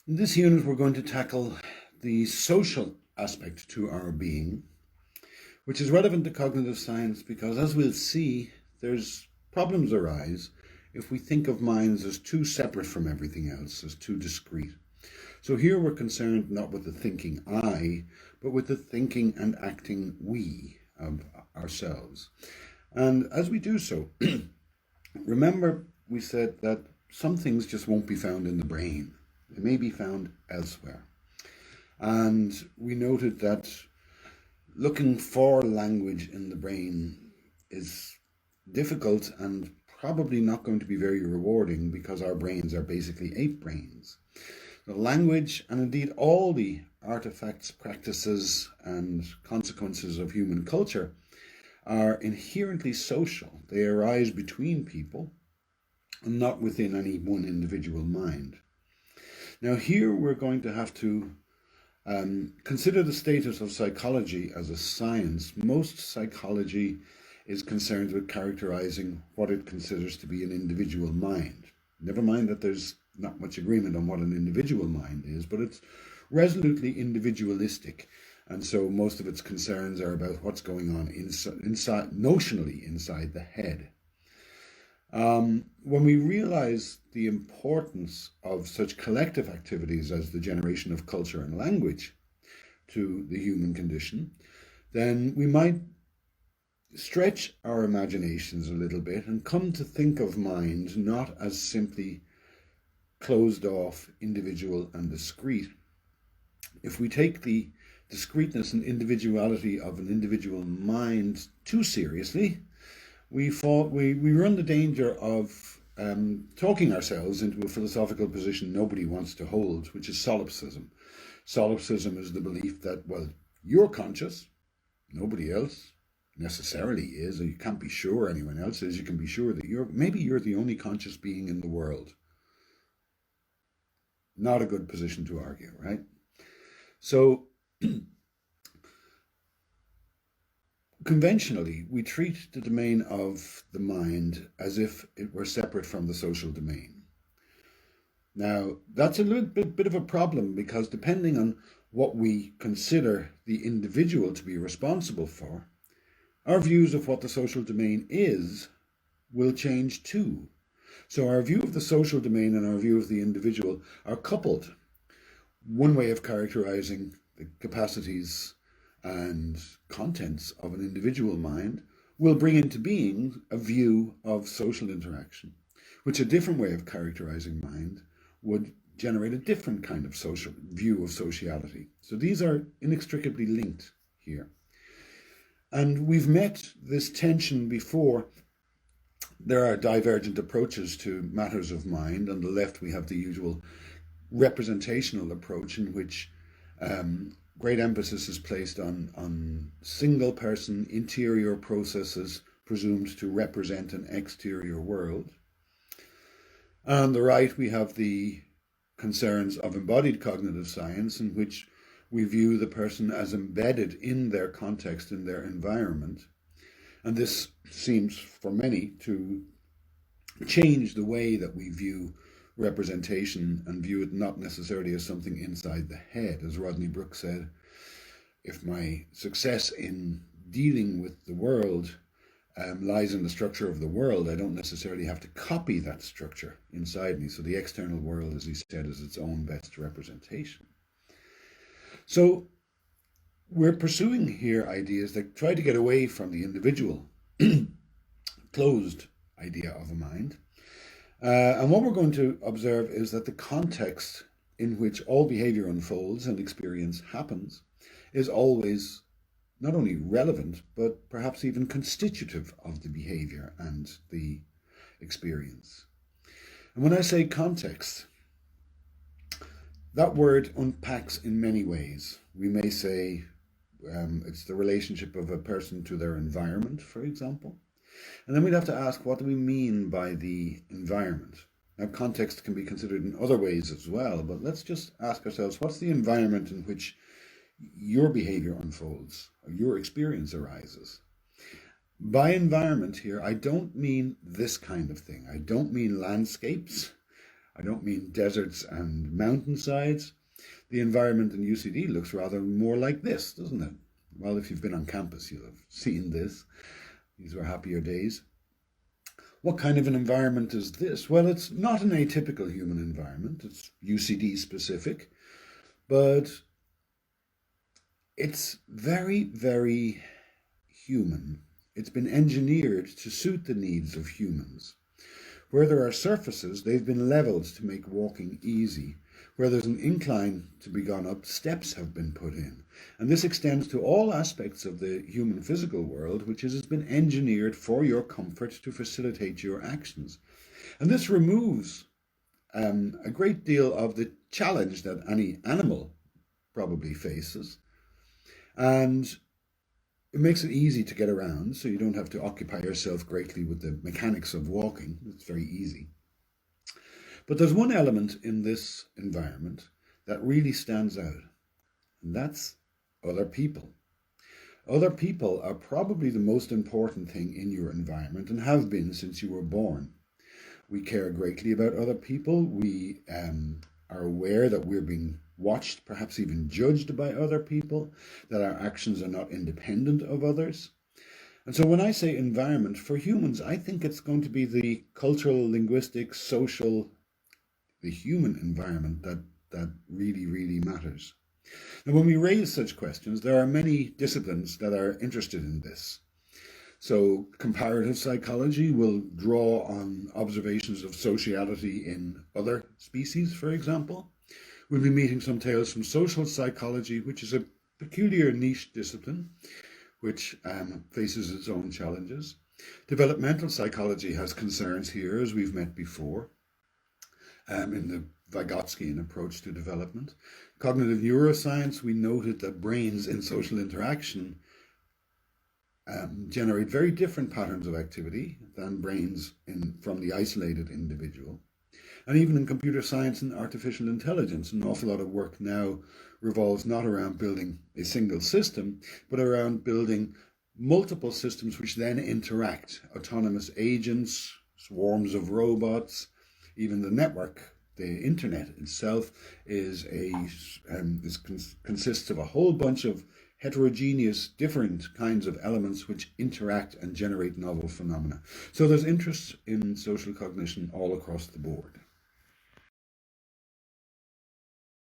In this unit, we're going to tackle the social aspect to our being, which is relevant to cognitive science because, as we'll see, there's problems arise if we think of minds as too separate from everything else, as too discrete. So here we're concerned not with the thinking I, but with the thinking and acting we of ourselves. And as we do so, remember we said that some things just won't be found in the brain. They may be found elsewhere. And we noted that looking for language in the brain is difficult and probably not going to be very rewarding because our brains are basically ape brains. The language, and indeed all the artifacts, practices, and consequences of human culture, are inherently social. They arise between people and not within any one individual mind. Now here we're going to have to consider the status of psychology as a science. Most psychology is concerned with characterizing what it considers to be an individual mind. Never mind that there's not much agreement on what an individual mind is, but it's resolutely individualistic. And so most of its concerns are about what's going on inside, notionally inside the head. When we realize the importance of such collective activities as the generation of culture and language to the human condition, then we might stretch our imaginations a little bit and come to think of mind not as simply closed off, individual and discrete. If we take the discreteness and individuality of an individual mind too seriously, we run the danger of talking ourselves into a philosophical position nobody wants to hold, which is solipsism. Solipsism is the belief that, well, you're conscious, nobody else necessarily is, or you can't be sure anyone else is. You can be sure that maybe you're the only conscious being in the world. Not a good position to argue, right? So conventionally, we treat the domain of the mind as if it were separate from the social domain. Now, that's a little bit of a problem because depending on what we consider the individual to be responsible for, our views of what the social domain is will change too. So our view of the social domain and our view of the individual are coupled. One way of characterizing the capacities and contents of an individual mind will bring into being a view of social interaction, which a different way of characterizing mind would generate a different kind of social view of sociality. So these are inextricably linked here. And we've met this tension before. There are divergent approaches to matters of mind. On the left, we have the usual representational approach in which great emphasis is placed on single person interior processes presumed to represent an exterior world. On the right, we have the concerns of embodied cognitive science, in which we view the person as embedded in their context, in their environment. And this seems, for many, to change the way that we view representation and view it not necessarily as something inside the head. As Rodney Brooks said, if my success in dealing with the world lies in the structure of the world, I don't necessarily have to copy that structure inside me. So the external world, as he said, is its own best representation. So we're pursuing here ideas that try to get away from the individual closed idea of a mind. And what we're going to observe is that the context in which all behavior unfolds and experience happens is always not only relevant, but perhaps even constitutive of the behavior and the experience. And when I say context, that word unpacks in many ways. We may say it's the relationship of a person to their environment, for example. And then we'd have to ask, what do we mean by the environment? Now, context can be considered in other ways as well, but let's just ask ourselves, what's the environment in which your behavior unfolds, or your experience arises? By environment here, I don't mean this kind of thing. I don't mean landscapes I don't mean deserts and mountainsides. The environment in UCD looks rather more like this, doesn't it? Well, if you've been on campus, you'll have seen this. These were happier days. What kind of an environment is this? Well, it's not an atypical human environment. It's UCD specific, but it's very, very human. It's been engineered to suit the needs of humans. Where there are surfaces, they've been leveled to make walking easy. Where there's an incline to be gone up, steps have been put in. And this extends to all aspects of the human physical world, which has been engineered for your comfort to facilitate your actions. And this removes a great deal of the challenge that any animal probably faces. And it makes it easy to get around, so you don't have to occupy yourself greatly with the mechanics of walking. It's very easy. But there's one element in this environment that really stands out, and that's other people. Other people are probably the most important thing in your environment and have been since you were born. We care greatly about other people. We are aware that we're being watched, perhaps even judged by other people, that our actions are not independent of others. And so when I say environment, for humans, I think it's going to be the cultural, linguistic, social, the human environment that really, really matters. Now, when we raise such questions, there are many disciplines that are interested in this. So comparative psychology will draw on observations of sociality in other species, for example. We'll be meeting some tales from social psychology, which is a peculiar niche discipline, which faces its own challenges. Developmental psychology has concerns here, as we've met before, in the Vygotskian approach to development. Cognitive neuroscience, we noted that brains in social interaction generate very different patterns of activity than brains from the isolated individual. And even in computer science and artificial intelligence, an awful lot of work now revolves not around building a single system, but around building multiple systems which then interact. Autonomous agents, swarms of robots, even the network, the internet itself consists of a whole bunch of heterogeneous, different kinds of elements which interact and generate novel phenomena. So there's interest in social cognition all across the board.